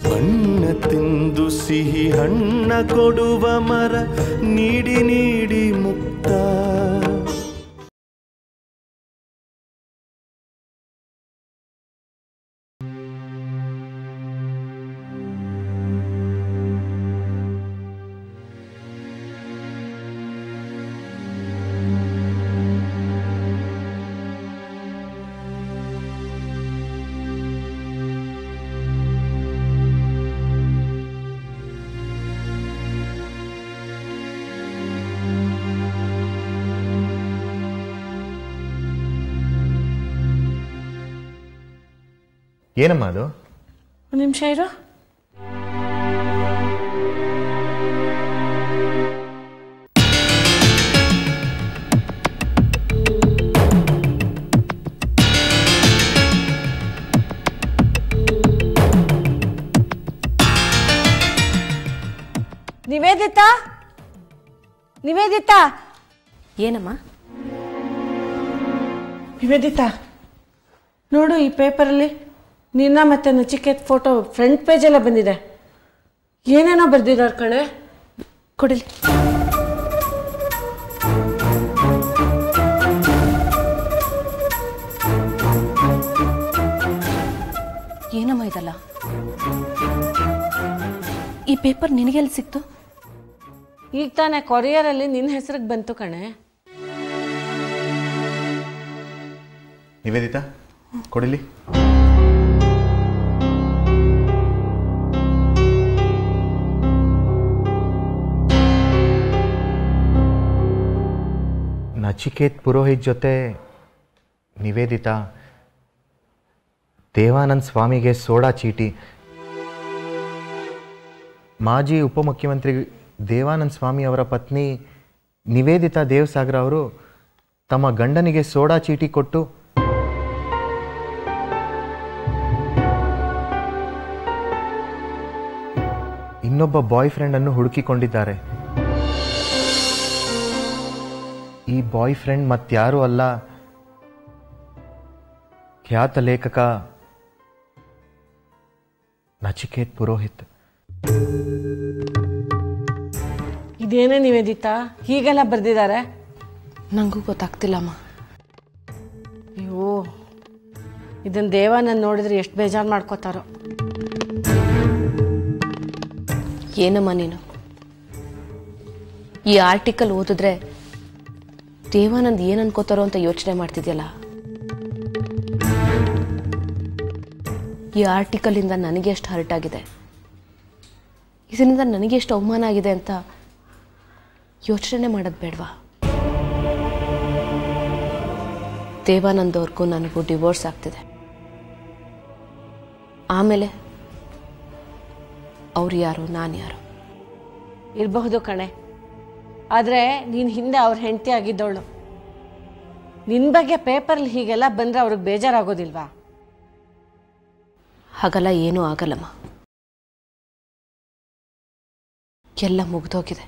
ಬಣ್ಣ ತಿಂದು ಸಿಹಿ ಹಣ್ಣ ಕೊಡುವ ಮರ ನೀಡಿ ನೀಡಿ ಮುಕ್ತ. ಏನಮ್ಮ ಅದು? ಒಂದು ನಿಮಿಷ ಇರು. ನಿವೇದಿತಾ, ನಿವೇದಿತಾ. ಏನಮ್ಮ? ನಿವೇದಿತಾ, ನೋಡು ಈ ಪೇಪರಲ್ಲಿ ನಿನ್ನ ಮತ್ತೆ ನಚಿಕೇತ್ ಫೋಟೋ ಫ್ರಂಟ್ ಪೇಜೆಲ್ಲ ಬಂದಿದೆ. ಏನೇನೋ ಬರ್ದಿದ್ದಾರೆ ಕಣೆ. ಕೊಡಿಲಿ. ಏನಮ್ಮ ಇದಲ್ಲ? ಈ ಪೇಪರ್ ನಿನಗೆಲ್ಲಿ ಸಿಕ್ತು? ಈಗ ತಾನೇ ಕೊರಿಯರಲ್ಲಿ ನಿನ್ನ ಹೆಸರಿಗೆ ಬಂತು ಕಣೆ. ನಿವೇದಿತಾ, ಕೊಡಿಲಿ. ನಚಿಕೇತ್ ಪುರೋಹಿತ್ ಜೊತೆ ನಿವೇದಿತಾ ದೇವಾನಂದ್ ಸ್ವಾಮಿಗೆ ಸೋಡಾ ಚೀಟಿ. ಮಾಜಿ ಉಪಮುಖ್ಯಮಂತ್ರಿ ದೇವಾನಂದ್ ಸ್ವಾಮಿ ಅವರ ಪತ್ನಿ ನಿವೇದಿತಾ ದೇವಸಾಗರ ಅವರು ತಮ್ಮ ಗಂಡನಿಗೆ ಸೋಡಾ ಚೀಟಿ ಕೊಟ್ಟು ಇನ್ನೊಬ್ಬ ಬಾಯ್ ಫ್ರೆಂಡ್ ಅನ್ನು ಹುಡುಕಿಕೊಂಡಿದ್ದಾರೆ. ಈ ಬಾಯ್ ಫ್ರೆಂಡ್ ಮತ್ಯಾರೂ ಅಲ್ಲ, ಖ್ಯಾತ ಲೇಖಕ ನಚಿಕೇತ್ ಪುರೋಹಿತ್. ಇದೇನೇ ನಿವೇದಿತಾ ಹೀಗೆಲ್ಲ ಬರ್ದಿದ್ದಾರೆ? ನನಗೂ ಗೊತ್ತಾಗ್ತಿಲ್ಲಮ್ಮ. ಅಯ್ಯೋ, ಇದನ್ನ ದೇವಾನಂದ್ ನೋಡಿದ್ರೆ ಎಷ್ಟು ಬೇಜಾರು ಮಾಡ್ಕೋತಾರೋ. ಏನಮ್ಮ ನೀನು ಈ ಆರ್ಟಿಕಲ್ ಓದಿದ್ರೆ ದೇವಾನಂದ್ ಏನ್ ಅನ್ಕೋತಾರೋ ಅಂತ ಯೋಚನೆ ಮಾಡ್ತಿದ್ಯಲ್ಲ. ಈ ಆರ್ಟಿಕಲ್ ಇಂದ ನನಗೆ ಎಷ್ಟು ಹರ್ಟ್ ಆಗಿದೆ, ಇದರಿಂದ ನನಗೆ ಎಷ್ಟು ಅವಮಾನ ಆಗಿದೆ ಅಂತ ಯೋಚನೆ ಮಾಡೋದು ಬೇಡವಾ? ದೇವಾನಂದ್ ಅವ್ರಿಗೂ ನನಗೂ ಡಿವೋರ್ಸ್ ಆಗ್ತಿದೆ. ಆಮೇಲೆ ಅವ್ರು ಯಾರು, ನಾನು ಯಾರು? ಇರಬಹುದು ಕಣೆ, ಆದರೆ ನೀನು ಹಿಂದೆ ಅವ್ರ ಹೆಂಡತಿ ಆಗಿದ್ದವಳು. ನಿನ್ನ ಬಗ್ಗೆ ಪೇಪರ್ಲಿ ಹೀಗೆಲ್ಲ ಬಂದರೆ ಅವ್ರಿಗೆ ಬೇಜಾರಾಗೋದಿಲ್ವಾ? ಹಾಗಲ್ಲ, ಏನೂ ಆಗಲ್ಲಮ್ಮ. ಎಲ್ಲ ಮುಗ್ದೋಗಿದೆ.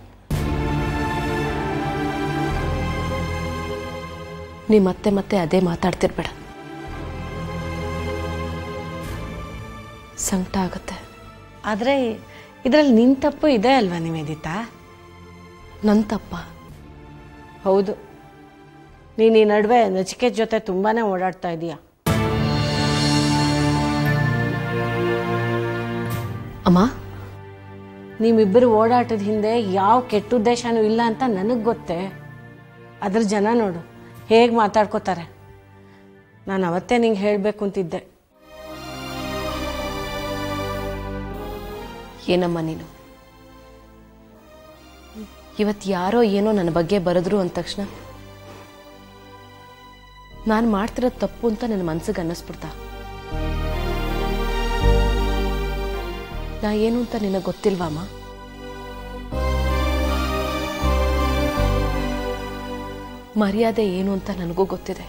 ನೀ ಮತ್ತೆ ಮತ್ತೆ ಅದೇ ಮಾತಾಡ್ತಿರ್ಬೇಡ, ಸಂಕಟ ಆಗತ್ತೆ. ಆದರೆ ಇದರಲ್ಲಿ ನಿನ್ನ ತಪ್ಪು ಇದೆ ಅಲ್ವಾ ನಿವೇದಿತಾ? ನನ್ನ ತಪ್ಪ? ಹೌದು, ನೀನು ಈ ನಡುವೆ ನಚಿಕೇತ್ ಜೊತೆ ತುಂಬಾ ಓಡಾಡ್ತಾ ಇದೀಯ. ಅಮ್ಮ, ನೀವಿಬ್ಬರು ಓಡಾಟದ ಹಿಂದೆ ಯಾವ ಕೆಟ್ಟ ಉದ್ದೇಶನೂ ಇಲ್ಲ ಅಂತ ನನಗೆ ಗೊತ್ತೇ. ಅದ್ರ ಜನ ನೋಡು ಹೇಗೆ ಮಾತಾಡ್ಕೋತಾರೆ. ನಾನು ಅವತ್ತೇ ನಿಂಗೆ ಹೇಳಬೇಕು ಅಂತಿದ್ದೆ. ಏನಮ್ಮ ನೀನು ಇವತ್ತು ಯಾರೋ ಏನೋ ನನ್ನ ಬಗ್ಗೆ ಬರೆದ್ರು ಅಂದ ತಕ್ಷಣ ನಾನು ಮಾಡ್ತಿರೋದು ತಪ್ಪು ಅಂತ ನನ್ನ ಮನಸ್ಸಿಗೆ ಅನ್ನಿಸ್ಬಿಡ್ತಾ? ನಾ ಏನು ಅಂತ ನಿನಗೆ ಗೊತ್ತಿಲ್ವಾಮ್ಮ? ಮರ್ಯಾದೆ ಏನು ಅಂತ ನನಗೂ ಗೊತ್ತಿದೆ,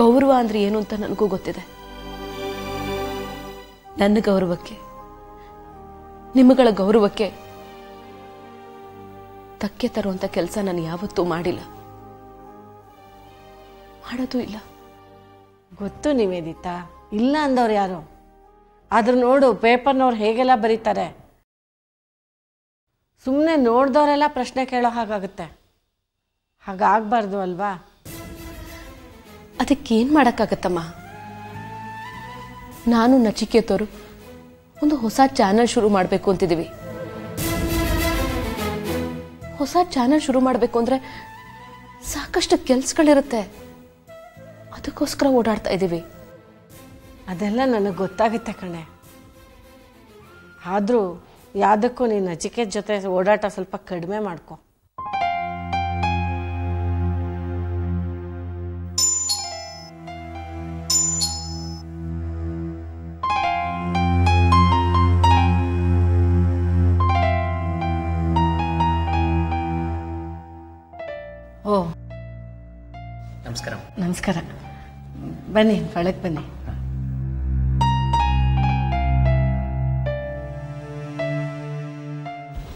ಗೌರವ ಅಂದ್ರೆ ಏನು ಅಂತ ನನಗೂ ಗೊತ್ತಿದೆ. ನನ್ನ ಗೌರವಕ್ಕೆ, ನಿಮ್ಮಗಳ ಗೌರವಕ್ಕೆ ಧಕ್ಕೆ ತರುವಂತ ಕೆಲಸ ನಾನು ಯಾವತ್ತೂ ಮಾಡಿಲ್ಲ, ಮಾಡೋದು ಇಲ್ಲ. ಗೊತ್ತು ನಿವೇದಿತಾ, ಇಲ್ಲ ಅಂದವ್ರು ಯಾರು? ಆದ್ರೆ ನೋಡು ಪೇಪರ್ನವ್ರು ಹೇಗೆಲ್ಲ ಬರೀತಾರೆ. ಸುಮ್ಮನೆ ನೋಡ್ದವರೆಲ್ಲ ಪ್ರಶ್ನೆ ಕೇಳೋ ಹಾಗಾಗುತ್ತೆ. ಹಾಗಾಗಬಾರ್ದು ಅಲ್ವಾ? ಅದಕ್ಕೇನು ಮಾಡೋಕ್ಕಾಗತ್ತಮ್ಮ? ನಾನು ನಚಿಕೇತವರು ಒಂದು ಹೊಸ ಚಾನಲ್ ಶುರು ಮಾಡಬೇಕು ಅಂತಿದ್ದೀವಿ. ಹೊಸ ಚಾನಲ್ ಶುರು ಮಾಡಬೇಕು ಅಂದರೆ ಸಾಕಷ್ಟು ಕೆಲಸಗಳಿರುತ್ತೆ. ಅದಕ್ಕೋಸ್ಕರ ಓಡಾಡ್ತಾ ಇದ್ದೀವಿ. ಅದೆಲ್ಲ ನನಗೆ ಗೊತ್ತಾಗುತ್ತೆ ಕಣೆ. ಆದರೂ ಯಾವುದಕ್ಕೂ ನೀನು ನಚಿಕೇತ್ ಜೊತೆ ಓಡಾಟ ಸ್ವಲ್ಪ ಕಡಿಮೆ ಮಾಡ್ಕೊ. ಓ ನಮಸ್ಕಾರ. ನಮಸ್ಕಾರ. ಬನ್ನಿ, ಒಳಗೆ ಬನ್ನಿ.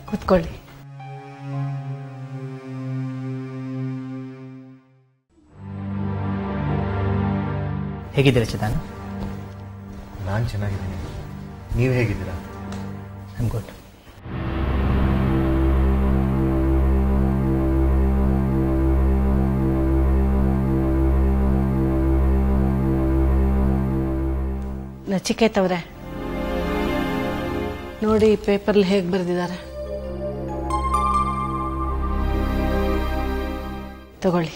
ಕೂತ್ಕೊಳ್ಳಿ. ಹೇಗಿದ್ದೀರಾ ಚಿದಾನ? ನಾನು ಚೆನ್ನಾಗಿದ್ದೀನಿ. ನೀವು ಹೇಗಿದ್ದೀರಾ? I'm good. ನಚಿಕೇತ್ ಅವರೇ, ನೋಡಿ ಪೇಪರ್ಲಿ ಹೇಗೆ ಬರೆದಿದ್ದಾರೆ. ತಗೊಳ್ಳಿ.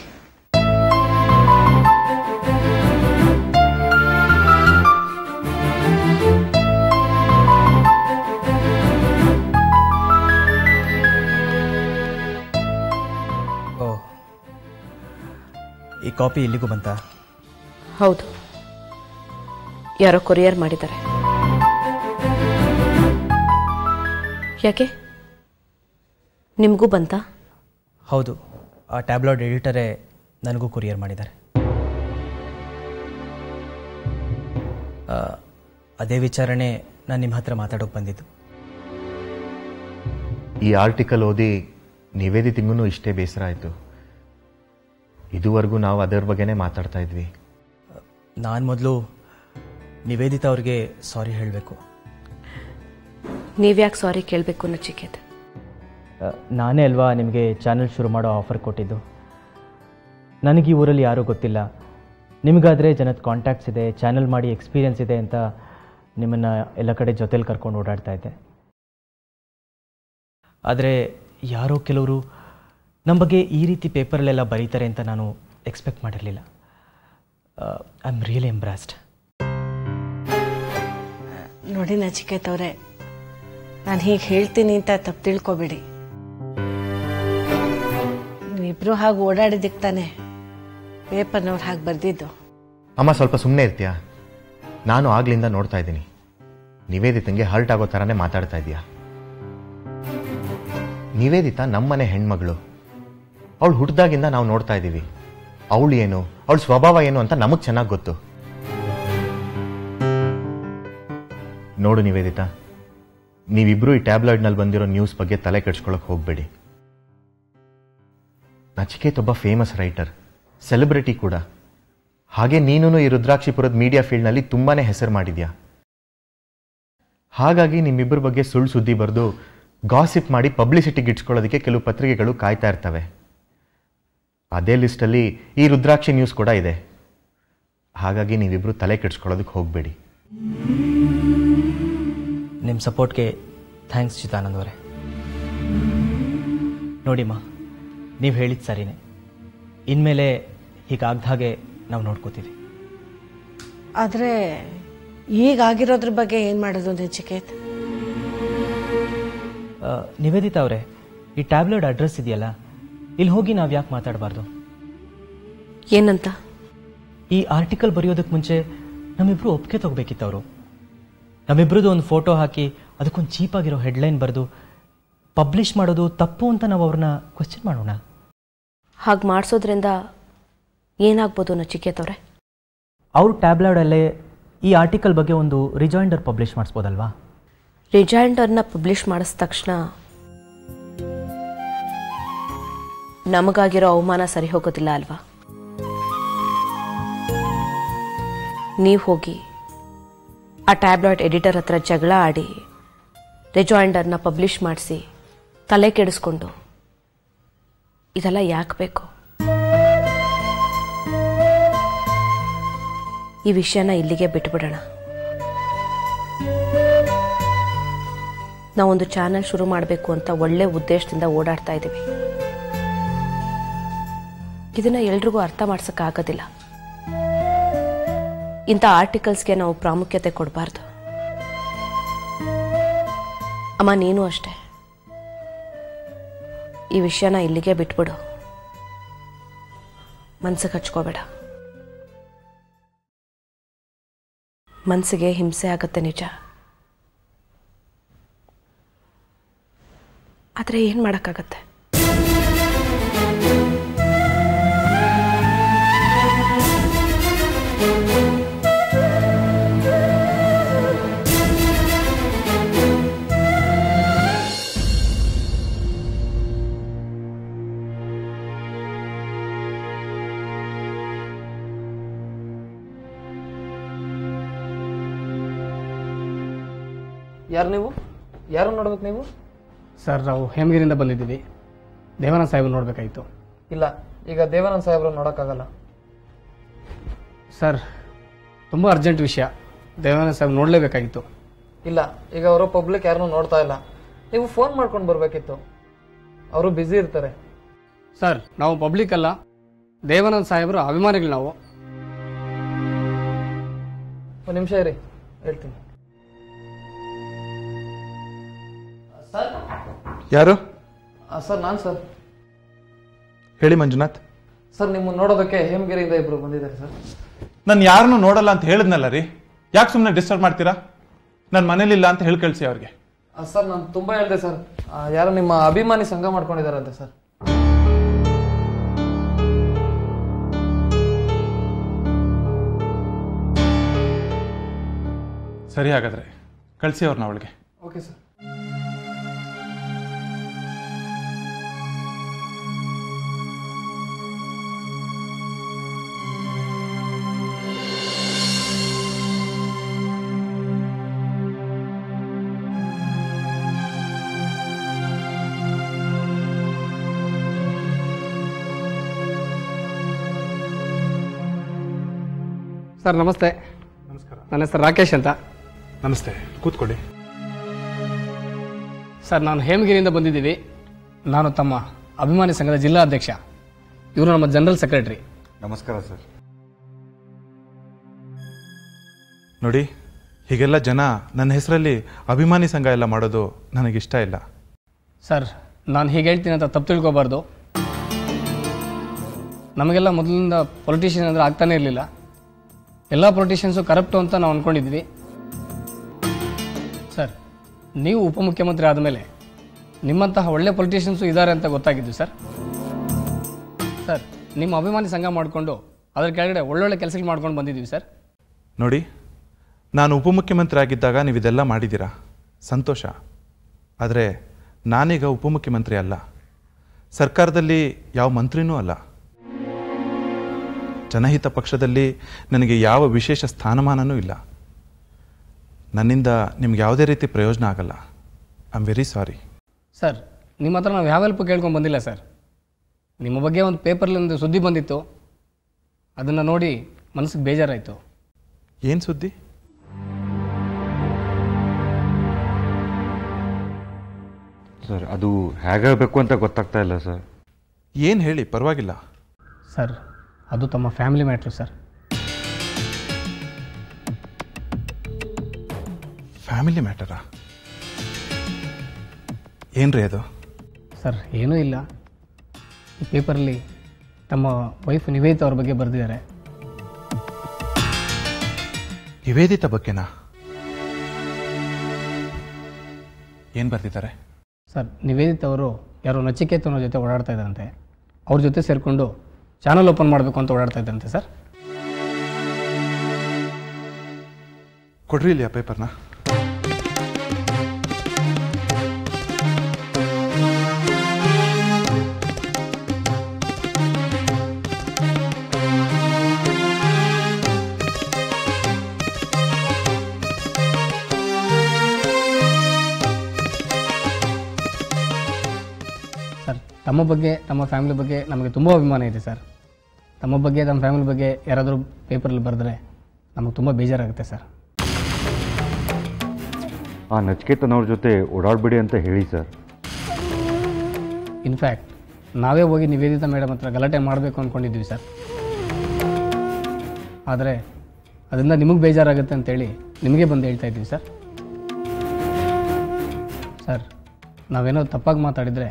ಓ, ಈ ಕಾಪಿ ಇಲ್ಲಿಗೂ ಬಂತಾ? ಹೌದು, ಯಾರೋ ಕೊರಿಯರ್ ಮಾಡಿದ್ದಾರೆ. ಯಾಕೆ, ನಿಮಗೂ ಬಂತಾ? ಹೌದು, ಆ ಟ್ಯಾಬ್ಲಾಯ್ಡ್ ಎಡಿಟರೇ ನನಗೂ ಕೊರಿಯರ್ ಮಾಡಿದ್ದಾರೆ. ಅದೇ ವಿಚಾರಣೆ ನಾನು ನಿಮ್ಮ ಹತ್ರ ಮಾತಾಡೋಕೆ ಬಂದಿದ್ದು. ಈ ಆರ್ಟಿಕಲ್ ಓದಿ ನಿವೇದಿತಿಂಗೂ ಇಷ್ಟೇ ಬೇಸರ ಆಯಿತು. ಇದುವರೆಗೂ ನಾವು ಅದರ ಬಗ್ಗೆನೇ ಮಾತಾಡ್ತಾ ಇದ್ವಿ. ನಾನು ಮೊದಲು ನಿವೇದಿತಾ ಅವ್ರಿಗೆ ಸಾರಿ ಹೇಳಬೇಕು. ನೀವ್ಯಾಕೆ ಸಾರಿ ಕೇಳಬೇಕು ನಚಿಕೇತ್? ನಾನೇ ಅಲ್ವಾ ನಿಮಗೆ ಚಾನಲ್ ಶುರು ಮಾಡೋ ಆಫರ್ ಕೊಟ್ಟಿದ್ದು. ನನಗೆ ಈ ಊರಲ್ಲಿ ಯಾರೂ ಗೊತ್ತಿಲ್ಲ. ನಿಮಗಾದರೆ ಜನದ ಕಾಂಟ್ಯಾಕ್ಟ್ಸ್ ಇದೆ, ಚಾನಲ್ ಮಾಡಿ ಎಕ್ಸ್ಪೀರಿಯನ್ಸ್ ಇದೆ ಅಂತ ನಿಮ್ಮನ್ನು ಎಲ್ಲ ಕಡೆ ಜೊತೆಲಿ ಕರ್ಕೊಂಡು ಓಡಾಡ್ತಾ ಇದ್ದೆ. ಆದರೆ ಯಾರೋ ಕೆಲವರು ನಮ್ಮ ಬಗ್ಗೆ ಈ ರೀತಿ ಪೇಪರಲ್ಲೆಲ್ಲ ಬರೀತಾರೆ ಅಂತ ನಾನು ಎಕ್ಸ್ಪೆಕ್ಟ್ ಮಾಡಿರಲಿಲ್ಲ. I am really embarrassed. ನೋಡಿ ನಚಿಕೇತ್ ಅವರೇ, ನಾನು ಹೀಗೆ ಹೇಳ್ತೀನಿ ಅಂತ ತಪ್ಪು ತಿಳ್ಕೊಬೇಡಿ. ನೀವಿಬ್ರು ಹಾಗೆ ಓಡಾಡಿದ್ದಕ್ಕೆ ತಾನೆ ಪೇಪರ್ನವ್ರು ಹಾಗೆ ಬರೆದಿದ್ದು. ಅಮ್ಮ, ಸ್ವಲ್ಪ ಸುಮ್ಮನೆ ಇರ್ತೀಯಾ? ನಾನು ಆಗ್ಲಿಂದ ನೋಡ್ತಾ ಇದ್ದೀನಿ. ನಿವೇದಿತಂಗೆ ಹರ್ಟ್ ಆಗೋ ಥರನೇ ಮಾತಾಡ್ತಾ ಇದೀಯಾ. ನಿವೇದಿತಾ ನಮ್ಮನೆ ಹೆಣ್ಮಗಳು. ಅವಳು ಹುಟ್ಟಿದಾಗಿಂದ ನಾವು ನೋಡ್ತಾ ಇದ್ದೀವಿ. ಅವಳು ಏನು, ಅವಳ ಸ್ವಭಾವ ಏನು ಅಂತ ನಮಗೆ ಚೆನ್ನಾಗಿ ಗೊತ್ತು. ನೋಡು ನಿವೇದಿತಾ, ನೀವಿಬ್ರು ಈ ಟ್ಯಾಬ್ಲಾಯ್ಡ್ನಲ್ಲಿ ಬಂದಿರೋ ನ್ಯೂಸ್ ಬಗ್ಗೆ ತಲೆ ಕೆಡ್ಸ್ಕೊಳಕ್ಕೆ ಹೋಗಬೇಡಿ. ನಚಿಕೇತ್ ಒಬ್ಬ ಫೇಮಸ್ ರೈಟರ್, ಸೆಲೆಬ್ರಿಟಿ ಕೂಡ. ಹಾಗೆ ನೀನು ಈ ರುದ್ರಾಕ್ಷಿಪುರದ ಮೀಡಿಯಾ ಫೀಲ್ಡ್ನಲ್ಲಿ ತುಂಬಾನೇ ಹೆಸರು ಮಾಡಿದ್ಯಾ. ಹಾಗಾಗಿ ನಿಮ್ಮಿಬ್ಬರ ಬಗ್ಗೆ ಸುಳ್ಳು ಸುದ್ದಿ ಬರೆದು ಗಾಸಿಪ್ ಮಾಡಿ ಪಬ್ಲಿಸಿಟಿಗೆ ಇಟ್ಸ್ಕೊಳ್ಳೋದಕ್ಕೆ ಕೆಲವು ಪತ್ರಿಕೆಗಳು ಕಾಯ್ತಾ ಇರ್ತವೆ. ಅದೇ ಲಿಸ್ಟಲ್ಲಿ ಈ ರುದ್ರಾಕ್ಷಿ ನ್ಯೂಸ್ ಕೂಡ ಇದೆ. ಹಾಗಾಗಿ ನೀವಿಬ್ರು ತಲೆ ಕೆಡ್ಸ್ಕೊಳ್ಳೋದಕ್ಕೆ ಹೋಗಬೇಡಿ. ನಿಮ್ಮ ಸಪೋರ್ಟ್ಗೆ ಥ್ಯಾಂಕ್ಸ್ ಚಿದಾನಂದ್ ಅವರೇ. ನೋಡಿಮ್ಮ, ನೀವು ಹೇಳಿದ್ದು ಸರಿನೇ. ಇನ್ಮೇಲೆ ಹೀಗಾಗ್ದ ಹಾಗೆ ನಾವು ನೋಡ್ಕೋತೀವಿ. ಆದರೆ ಈಗಾಗಿರೋದ್ರ ಬಗ್ಗೆ ಏನು ಮಾಡೋದು ನಚಿಕೇತ್? ನಿವೇದಿತಾ ಅವರೇ, ಈ ಟ್ಯಾಬ್ಲೆಟ್ ಅಡ್ರೆಸ್ ಇದೆಯಲ್ಲ, ಇಲ್ಲಿ ಹೋಗಿ ನಾವು ಯಾಕೆ ಮಾತಾಡಬಾರ್ದು? ಏನಂತ? ಈ ಆರ್ಟಿಕಲ್ ಬರೆಯೋದಕ್ಕೆ ಮುಂಚೆ ನಮ್ಮಿಬ್ರು ಒಪ್ಪಿಗೆ ತಗೋಬೇಕಿತ್ತು. ಅವರು ನಮ್ಮಿಬ್ರದ್ದು ಒಂದು ಫೋಟೋ ಹಾಕಿ ಅದಕ್ಕೊಂದು ಚೀಪಾಗಿರೋ ಹೆಡ್ಲೈನ್ ಬರೆದು ಪಬ್ಲಿಷ್ ಮಾಡೋದು ತಪ್ಪು ಅಂತ ನಾವು ಅವ್ರನ್ನ ಕ್ವೆಶ್ಚನ್ ಮಾಡೋಣ. ಹಾಗೆ ಮಾಡಿಸೋದ್ರಿಂದ ಏನಾಗ್ಬೋದು ನಚಿಕೇತ್ ಅವರೇ? ಅವ್ರ ಟ್ಯಾಬ್ಲಾಯ್ಡಲ್ಲೇ ಈ ಆರ್ಟಿಕಲ್ ಬಗ್ಗೆ ಒಂದು ರಿಜಾಯಿಂಡರ್ ಪಬ್ಲಿಷ್ ಮಾಡಿಸ್ಬೋದಲ್ವಾ? ರಿಜಾಯಿಂಡರ್ನ ಪಬ್ಲಿಷ್ ಮಾಡಿದ ತಕ್ಷಣ ನಮಗಾಗಿರೋ ಅವಮಾನ ಸರಿ ಹೋಗೋದಿಲ್ಲ ಅಲ್ವಾ? ನೀವು ಹೋಗಿ ಆ ಟ್ಯಾಬ್ಲಾಯ್ಡ್ ಎಡಿಟರ್ ಹತ್ರ ಜಗಳ ಆಡಿ ರಿಜಾಯಿಂಡರ್ನ ಪಬ್ಲಿಷ್ ಮಾಡಿಸಿ ತಲೆ ಕೆಡಿಸ್ಕೊಂಡು ಇದೆಲ್ಲ ಯಾಕೆ ಬೇಕು? ಈ ವಿಷಯನ ಇಲ್ಲಿಗೆ ಬಿಟ್ಬಿಡೋಣ. ನಾವೊಂದು ಚಾನೆಲ್ ಶುರು ಮಾಡಬೇಕು ಅಂತ ಒಳ್ಳೆ ಉದ್ದೇಶದಿಂದ ಓಡಾಡ್ತಾ ಇದ್ದೀವಿ. ಇದನ್ನ ಎಲ್ರಿಗೂ ಅರ್ಥ ಮಾಡ್ಸೋಕ್ಕಾಗೋದಿಲ್ಲ. ಇಂಥ ಆರ್ಟಿಕಲ್ಸ್ಗೆ ನಾವು ಪ್ರಾಮುಖ್ಯತೆ ಕೊಡಬಾರ್ದು. ಅಮ್ಮ, ನೀನು ಅಷ್ಟೇ. ಈ ವಿಷಯನ ಇಲ್ಲಿಗೆ ಬಿಟ್ಬಿಡು. ಮನ್ಸಿಗೆ ಹಚ್ಕೋಬೇಡ. ಮನಸ್ಸಿಗೆ ಹಿಂಸೆ ಆಗುತ್ತೆ ನಿಜ. ಆದರೆ ಏನು ಮಾಡೋಕ್ಕಾಗತ್ತೆ? ಯಾರು ನೀವು? ಯಾರು ನೋಡ್ಬೇಕು ನೀವು? ಸರ್, ನಾವು ಹೇಮಗಿರಿಯಿಂದ ಬಂದಿದ್ದೀವಿ. ದೇವಾನಂದ ಸಾಹೇಬ್ರು ನೋಡಬೇಕಾಯಿತು. ಇಲ್ಲ, ಈಗ ದೇವಾನಂದ ಸಾಹೇಬ್ರು ನೋಡೋಕ್ಕಾಗಲ್ಲ. ಸರ್, ತುಂಬ ಅರ್ಜೆಂಟ್ ವಿಷಯ. ದೇವಾನಂದ ಸಾಹೇಬ್ ನೋಡಲೇಬೇಕಾಗಿತ್ತು. ಇಲ್ಲ, ಈಗ ಅವರು ಪಬ್ಲಿಕ್ ಯಾರನ್ನೂ ನೋಡ್ತಾ ಇಲ್ಲ. ನೀವು ಫೋನ್ ಮಾಡ್ಕೊಂಡು ಬರಬೇಕಿತ್ತು. ಅವರು ಬ್ಯುಸಿ ಇರ್ತಾರೆ. ಸರ್, ನಾವು ಪಬ್ಲಿಕ್ ಅಲ್ಲ, ದೇವಾನಂದ ಸಾಹೇಬರು ಅಭಿಮಾನಿಗಳು ನಾವು. ಒಂದು ನಿಮಿಷ ಇರಿ, ಹೇಳ್ತೀನಿ. ಸರ್. ಯಾರು? ಸರ್, ನಾನು ಸರ್. ಹೇಳಿ ಮಂಜುನಾಥ್. ಸರ್, ನಿಮ್ಮನ್ನು ನೋಡೋದಕ್ಕೆ ಹೇಮಗಿರಿಯಿಂದ ಇಬ್ರು ಬಂದಿದ್ದಾರೆ ಸರ್. ನಾನು ಯಾರನ್ನೂ ನೋಡಲ್ಲ ಅಂತ ಹೇಳಿದ್ನಲ್ಲ ರೀ. ಯಾಕೆ ಸುಮ್ಮನೆ ಡಿಸ್ಟರ್ಬ್ ಮಾಡ್ತೀರಾ? ನಾನು ಮನೇಲಿಲ್ಲ ಅಂತ ಹೇಳಿ ಕಳಿಸಿ ಅವ್ರಿಗೆ. ಸರ್, ನಾನು ತುಂಬ ಹೇಳಿದೆ ಸರ್. ಯಾರೋ ನಿಮ್ಮ ಅಭಿಮಾನಿ ಸಂಘ ಮಾಡ್ಕೊಂಡಿದ್ದಾರಂತೆ ಸರ್. ಸರಿ, ಹಾಗಾದ್ರೆ ಕಳಿಸಿ ಅವ್ರನ್ನ ಅವಳಿಗೆ. Okay sir. ಸರ್, ನಮಸ್ತೆ. ನಮಸ್ಕಾರ. ನನ್ನ ಹೆಸರು ರಾಕೇಶ್ ಅಂತ. ನಮಸ್ತೆ, ಕೂತ್ಕೊಳ್ಳಿ. ಸರ್, ನಾನು ಹೇಮಗಿರಿಯಿಂದ ಬಂದಿದ್ದೀವಿ. ನಾನು ತಮ್ಮ ಅಭಿಮಾನಿ ಸಂಘದ ಜಿಲ್ಲಾ ಅಧ್ಯಕ್ಷ. ಇವರು ನಮ್ಮ ಜನರಲ್ ಸೆಕ್ರೆಟರಿ. ನಮಸ್ಕಾರ ಸರ್. ನೋಡಿ, ಹೀಗೆಲ್ಲ ಜನ ನನ್ನ ಹೆಸರಲ್ಲಿ ಅಭಿಮಾನಿ ಸಂಘ ಎಲ್ಲ ಮಾಡೋದು ನನಗಿಷ್ಟ ಇಲ್ಲ. ಸರ್, ನಾನು ಹೀಗೆ ಹೇಳ್ತೀನಿ ಅಂತ ತಪ್ಪು ತಿಳ್ಕೊಬಾರ್ದು. ನಮಗೆಲ್ಲ ಮೊದಲಿಂದ ಪೊಲಿಟಿಷಿಯನ್ ಅಂದರೆ ಆಗ್ತಾನೇ ಇರಲಿಲ್ಲ. ಎಲ್ಲ ಪೊಲಿಟಿಷಿಯನ್ಸು ಕರಪ್ಟು ಅಂತ ನಾವು ಅಂದ್ಕೊಂಡಿದ್ವಿ. ಸರ್, ನೀವು ಉಪಮುಖ್ಯಮಂತ್ರಿ ಆದಮೇಲೆ ನಿಮ್ಮಂತಹ ಒಳ್ಳೆ ಪೊಲಿಟಿಷಿಯನ್ಸು ಇದ್ದಾರೆ ಅಂತ ಗೊತ್ತಾಗಿದ್ದು ಸರ್. ಸರ್, ನಿಮ್ಮ ಅಭಿಮಾನಿ ಸಂಘ ಮಾಡಿಕೊಂಡು ಅದರ ಕೆಳಗಡೆ ಒಳ್ಳೊಳ್ಳೆ ಕೆಲಸಗಳು ಮಾಡ್ಕೊಂಡು ಬಂದಿದ್ದೀವಿ ಸರ್. ನೋಡಿ, ನಾನು ಉಪಮುಖ್ಯಮಂತ್ರಿ ಆಗಿದ್ದಾಗ ನೀವು ಇದೆಲ್ಲ ಮಾಡಿದ್ದೀರಾ, ಸಂತೋಷ. ಆದರೆ ನಾನೀಗ ಉಪಮುಖ್ಯಮಂತ್ರಿ ಅಲ್ಲ, ಸರ್ಕಾರದಲ್ಲಿ ಯಾವ ಮಂತ್ರಿನೂ ಅಲ್ಲ. ಜನಹಿತ ಪಕ್ಷದಲ್ಲಿ ನನಗೆ ಯಾವ ವಿಶೇಷ ಸ್ಥಾನಮಾನನೂ ಇಲ್ಲ. ನನ್ನಿಂದ ನಿಮ್ಗೆ ಯಾವುದೇ ರೀತಿ ಪ್ರಯೋಜನ ಆಗಲ್ಲ. I am very sorry. Sir, ನಿಮ್ಮ ಹತ್ರ ನಾವು ಯಾವ ಹೆಲ್ಪ್ ಕೇಳ್ಕೊಂಡು ಬಂದಿಲ್ಲ ಸರ್. ನಿಮ್ಮ ಬಗ್ಗೆ ಒಂದು ಪೇಪರ್ಲಿಂದ ಸುದ್ದಿ ಬಂದಿತ್ತು, ಅದನ್ನು ನೋಡಿ ಮನಸ್ಸಿಗೆ ಬೇಜಾರಾಯಿತು. ಏನು ಸುದ್ದಿ? ಸರ್, ಅದು ಹೇಗಾಗಬೇಕು ಅಂತ ಗೊತ್ತಾಗ್ತಾ ಇಲ್ಲ ಸರ್. ಏನು ಹೇಳಿ, ಪರವಾಗಿಲ್ಲ. ಸರ್, ಅದು ತಮ್ಮ ಫ್ಯಾಮಿಲಿ ಮ್ಯಾಟ್ರು ಸರ್. ಫ್ಯಾಮಿಲಿ ಮ್ಯಾಟರಾ? ಏನ್ರಿ ಅದು? ಸರ್, ಏನೂ ಇಲ್ಲ. ಈ ಪೇಪರಲ್ಲಿ ತಮ್ಮ ವೈಫ್ ನಿವೇದಿತ ಅವ್ರ ಬಗ್ಗೆ ಬರೆದಿದ್ದಾರೆ. ನಿವೇದಿತ ಬಗ್ಗೆನಾ? ಏನು ಬರ್ತಿದ್ದಾರೆ? ಸರ್, ನಿವೇದಿತ ಅವರು ಯಾರೋ ನಚಿಕೇತ್ ಅನ್ನೋ ಜೊತೆ ಓಡಾಡ್ತಾ ಇದ್ದಾರಂತೆ. ಅವ್ರ ಜೊತೆ ಸೇರಿಕೊಂಡು ಚಾನಲ್ ಓಪನ್ ಮಾಡಬೇಕು ಅಂತ ಓಡಾಡ್ತಾ ಇದ್ದಾರಂತೆ ಸರ್. ಕೊಡ್ರಿ ಇಲ್ಲಿ ಆ ಪೇಪರ್ನ. ತಮ್ಮ ಬಗ್ಗೆ ತಮ್ಮ ಫ್ಯಾಮಿಲಿ ಬಗ್ಗೆ ನಮಗೆ ತುಂಬ ಅಭಿಮಾನ ಇದೆ ಸರ್. ತಮ್ಮ ಬಗ್ಗೆ ತಮ್ಮ ಫ್ಯಾಮಿಲಿ ಬಗ್ಗೆ ಯಾರಾದರೂ ಪೇಪರಲ್ಲಿ ಬರೆದ್ರೆ ನಮಗೆ ತುಂಬ ಬೇಜಾರಾಗುತ್ತೆ ಸರ್. ಆ ನಚಿಕೇತನವ್ರ ಜೊತೆ ಓಡಾಡಬೇಡಿ ಅಂತ ಹೇಳಿ ಸರ್. ಇನ್ಫ್ಯಾಕ್ಟ್ ನಾವೇ ಹೋಗಿ ನಿವೇದಿತಾ ಮೇಡಮ್ ಹತ್ರ ಗಲಾಟೆ ಮಾಡಬೇಕು ಅಂದ್ಕೊಂಡಿದ್ವಿ ಸರ್. ಆದರೆ ಅದರಿಂದ ನಿಮಗೆ ಬೇಜಾರಾಗುತ್ತೆ ಅಂತೇಳಿ ನಿಮಗೆ ಬಂದು ಹೇಳ್ತಾ ಇದ್ದೀವಿ ಸರ್. ಸರ್, ನಾವೇನೋ ತಪ್ಪಾಗಿ ಮಾತಾಡಿದರೆ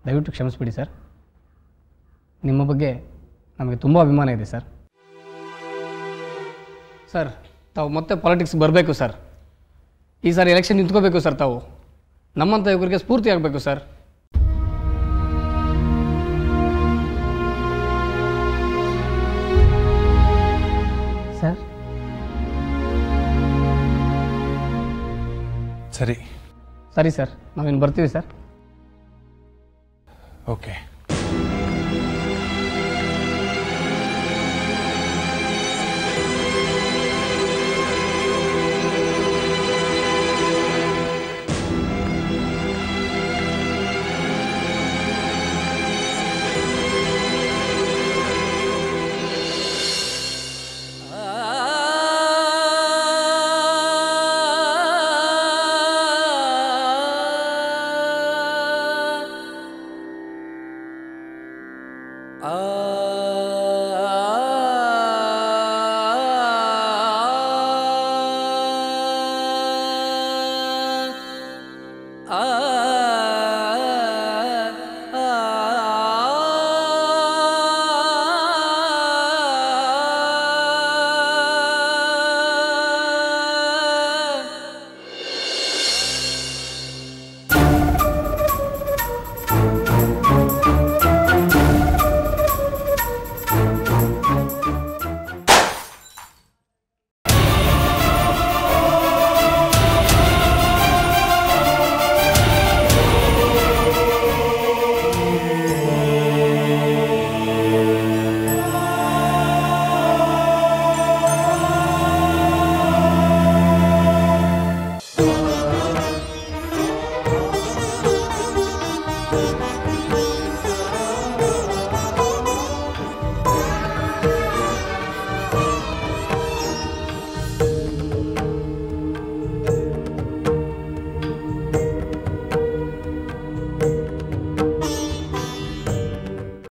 ದಯವಿಟ್ಟು ಕ್ಷಮಿಸ್ಬಿಡಿ ಸರ್. ನಿಮ್ಮ ಬಗ್ಗೆ ನಮಗೆ ತುಂಬ ಅಭಿಮಾನ ಇದೆ ಸರ್. ಸರ್, ತಾವು ಮತ್ತೆ ಪಾಲಿಟಿಕ್ಸ್ ಬರಬೇಕು ಸರ್. ಈ ಸಾರಿ ಎಲೆಕ್ಷನ್ ನಿಂತ್ಕೋಬೇಕು ಸರ್. ತಾವು ನಮ್ಮಂಥ ಯುವಕರಿಗೆ ಸ್ಫೂರ್ತಿ ಆಗಬೇಕು ಸರ್. ಸರ್ ಸರಿ ಸರಿ ಸರ್, ನಾವಿನ್ನು ಬರ್ತೀವಿ ಸರ್. ಓಕೆ.